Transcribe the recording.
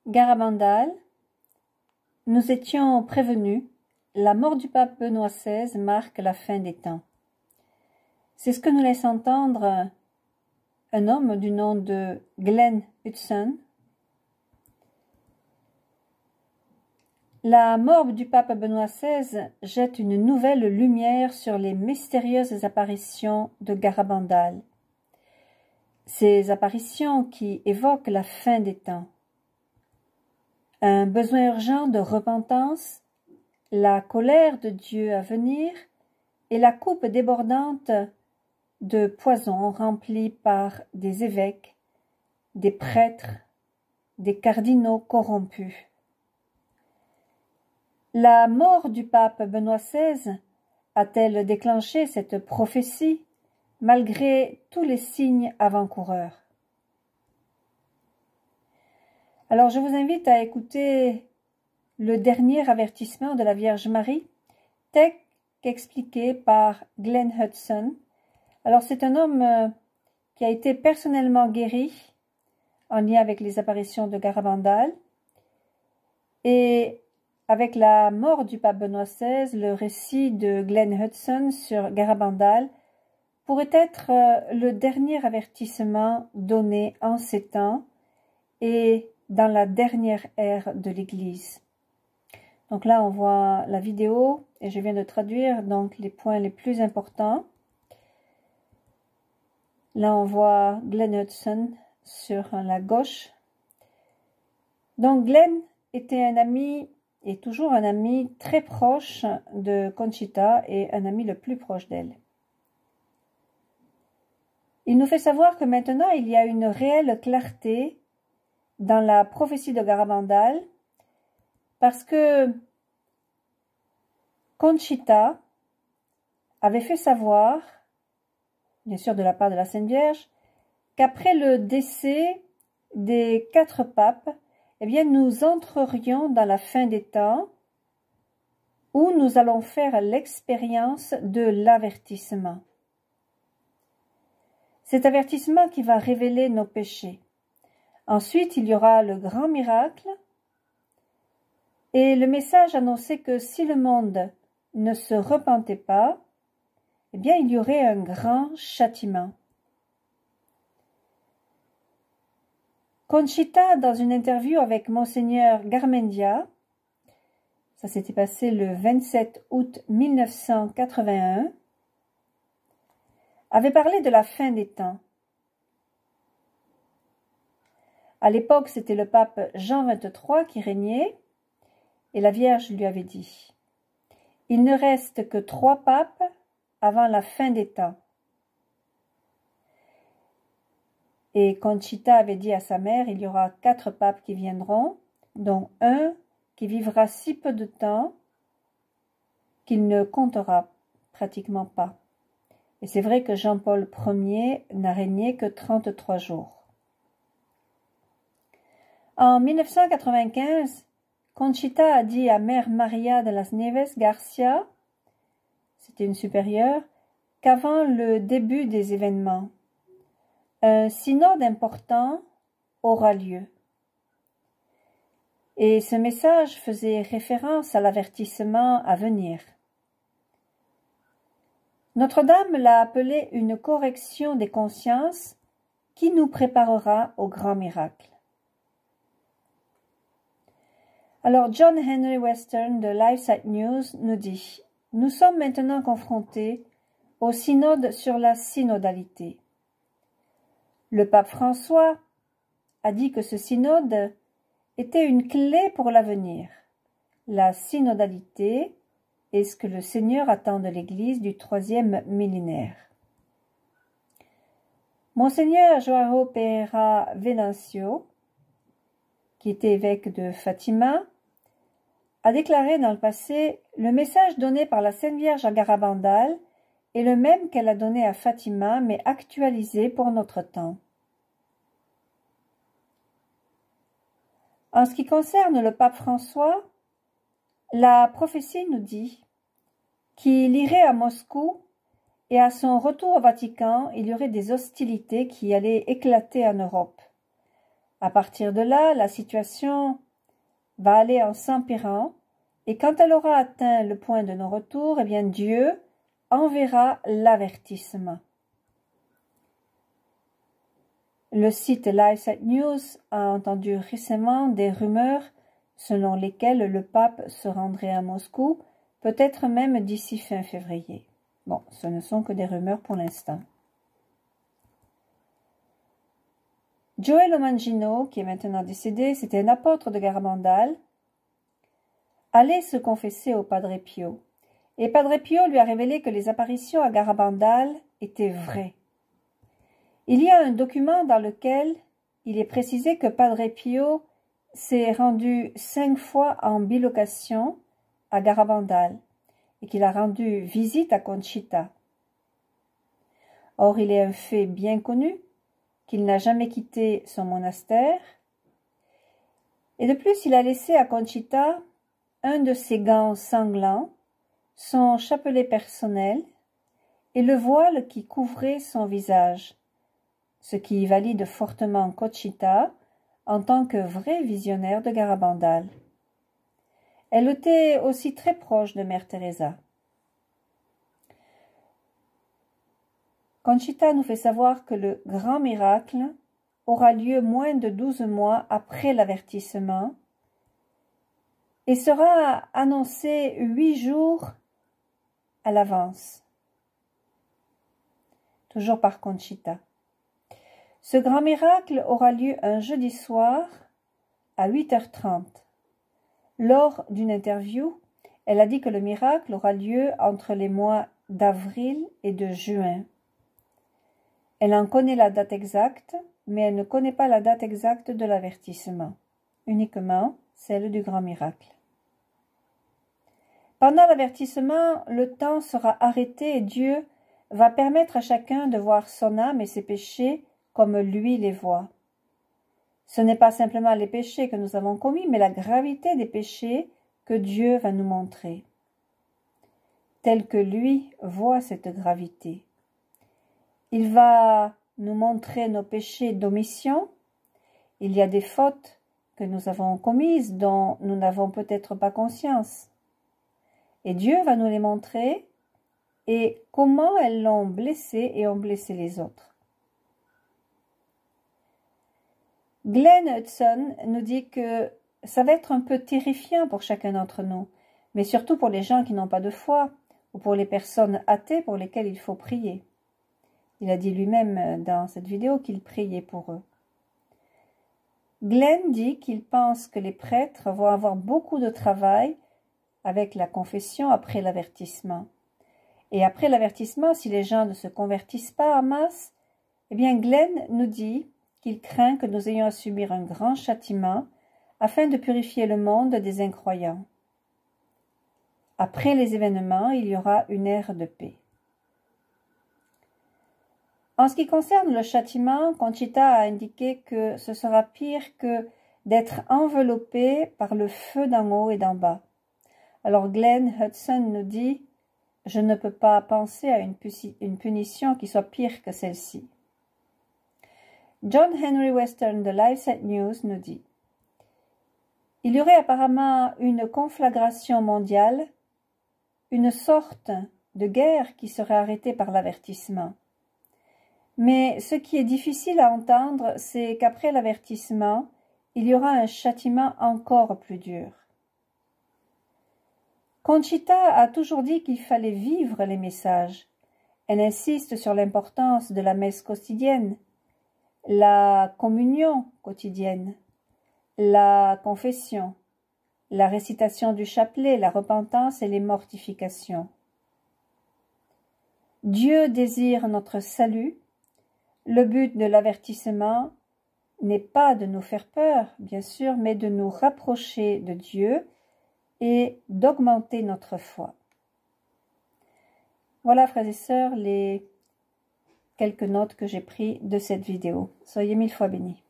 Garabandal, nous étions prévenus, la mort du pape Benoît XVI marque la fin des temps. C'est ce que nous laisse entendre un homme du nom de Glenn Hudson. La mort du pape Benoît XVI jette une nouvelle lumière sur les mystérieuses apparitions de Garabandal. Ces apparitions qui évoquent la fin des temps. Un besoin urgent de repentance, la colère de Dieu à venir et la coupe débordante de poison remplie par des évêques, des prêtres, des cardinaux corrompus. La mort du pape Benoît XVI a-t-elle déclenché cette prophétie malgré tous les signes avant-coureurs? Alors je vous invite à écouter le dernier avertissement de la Vierge Marie, tel qu'expliqué par Glenn Hudson. Alors c'est un homme qui a été personnellement guéri en lien avec les apparitions de Garabandal. Et avec la mort du pape Benoît XVI, le récit de Glenn Hudson sur Garabandal pourrait être le dernier avertissement donné en ces temps et dans la dernière ère de l'Église. Donc là, on voit la vidéo et je viens de traduire donc les points les plus importants. Là, on voit Glenn Hudson sur la gauche. Donc Glenn était un ami et toujours un ami très proche de Conchita et un ami le plus proche d'elle. Il nous fait savoir que maintenant il y a une réelle clarté dans la prophétie de Garabandal parce que Conchita avait fait savoir, bien sûr de la part de la Sainte Vierge, qu'après le décès des 4 papes, eh bien, nous entrerions dans la fin des temps où nous allons faire l'expérience de l'avertissement. Cet avertissement qui va révéler nos péchés. Ensuite, il y aura le grand miracle et le message annonçait que si le monde ne se repentait pas, eh bien, il y aurait un grand châtiment. Conchita, dans une interview avec Monseigneur Garmendia, ça s'était passé le 27 août 1981, avait parlé de la fin des temps. À l'époque, c'était le pape Jean XXIII qui régnait, et la Vierge lui avait dit « Il ne reste que 3 papes avant la fin des temps. » Et Conchita avait dit à sa mère, il y aura 4 papes qui viendront, dont un qui vivra si peu de temps qu'il ne comptera pratiquement pas. Et c'est vrai que Jean-Paul Ier n'a régné que 33 jours. En 1995, Conchita a dit à Mère Maria de las Nieves Garcia, c'était une supérieure, qu'avant le début des événements, un synode important aura lieu. Et ce message faisait référence à l'avertissement à venir. Notre-Dame l'a appelé une correction des consciences qui nous préparera au grand miracle. Alors John Henry Western de LifeSite News nous dit « Nous sommes maintenant confrontés au synode sur la synodalité. Le pape François a dit que ce synode était une clé pour l'avenir. La synodalité est ce que le Seigneur attend de l'Église du 3e millénaire. Monseigneur Joao Pereira Venancio, qui était évêque de Fatima, a déclaré dans le passé « Le message donné par la Sainte Vierge à Garabandal est le même qu'elle a donné à Fatima, mais actualisé pour notre temps. » En ce qui concerne le pape François, la prophétie nous dit qu'il irait à Moscou et à son retour au Vatican, il y aurait des hostilités qui allaient éclater en Europe. À partir de là, la situation va aller en s'empirant, et quand elle aura atteint le point de non-retour, eh bien Dieu enverra l'avertissement. Le site LiveSite News a entendu récemment des rumeurs selon lesquelles le pape se rendrait à Moscou, peut-être même d'ici fin février. Bon, ce ne sont que des rumeurs pour l'instant. Joel Omangino, qui est maintenant décédé, c'était un apôtre de Garabandal, allait se confesser au Padre Pio. Et Padre Pio lui a révélé que les apparitions à Garabandal étaient vraies. Il y a un document dans lequel il est précisé que Padre Pio s'est rendu 5 fois en bilocation à Garabandal et qu'il a rendu visite à Conchita. Or, il est un fait bien connu qu'il n'a jamais quitté son monastère. Et de plus, il a laissé à Conchita un de ses gants sanglants, son chapelet personnel et le voile qui couvrait son visage, ce qui valide fortement Conchita en tant que vrai visionnaire de Garabandal. Elle était aussi très proche de Mère Teresa. Conchita nous fait savoir que le grand miracle aura lieu moins de 12 mois après l'avertissement et sera annoncé 8 jours à l'avance. Toujours par Conchita. Ce grand miracle aura lieu un jeudi soir à 8h30. Lors d'une interview, elle a dit que le miracle aura lieu entre les mois d'avril et de juin. Elle en connaît la date exacte, mais elle ne connaît pas la date exacte de l'avertissement, uniquement celle du grand miracle. Pendant l'avertissement, le temps sera arrêté et Dieu va permettre à chacun de voir son âme et ses péchés comme lui les voit. Ce n'est pas simplement les péchés que nous avons commis, mais la gravité des péchés que Dieu va nous montrer, tel que lui voit cette gravité. Il va nous montrer nos péchés d'omission. Il y a des fautes que nous avons commises dont nous n'avons peut-être pas conscience. Et Dieu va nous les montrer et comment elles l'ont blessé et ont blessé les autres. Glenn Hudson nous dit que ça va être un peu terrifiant pour chacun d'entre nous, mais surtout pour les gens qui n'ont pas de foi ou pour les personnes athées pour lesquelles il faut prier. Il a dit lui-même dans cette vidéo qu'il priait pour eux. Glenn dit qu'il pense que les prêtres vont avoir beaucoup de travail avec la confession après l'avertissement. Et après l'avertissement, si les gens ne se convertissent pas en masse, eh bien Glenn nous dit qu'il craint que nous ayons à subir un grand châtiment afin de purifier le monde des incroyants. Après les événements, il y aura une ère de paix. En ce qui concerne le châtiment, Conchita a indiqué que ce sera pire que d'être enveloppé par le feu d'en haut et d'en bas. Alors Glenn Hudson nous dit « Je ne peux pas penser à une punition qui soit pire que celle-ci ». John Henry Western de LiveSite News nous dit « Il y aurait apparemment une conflagration mondiale, une sorte de guerre qui serait arrêtée par l'avertissement. Mais ce qui est difficile à entendre, c'est qu'après l'avertissement, il y aura un châtiment encore plus dur. » Conchita a toujours dit qu'il fallait vivre les messages. Elle insiste sur l'importance de la messe quotidienne, la communion quotidienne, la confession, la récitation du chapelet, la repentance et les mortifications. Dieu désire notre salut. Le but de l'avertissement n'est pas de nous faire peur, bien sûr, mais de nous rapprocher de Dieu et d'augmenter notre foi. Voilà, frères et sœurs, les quelques notes que j'ai prises de cette vidéo. Soyez 1000 fois bénis.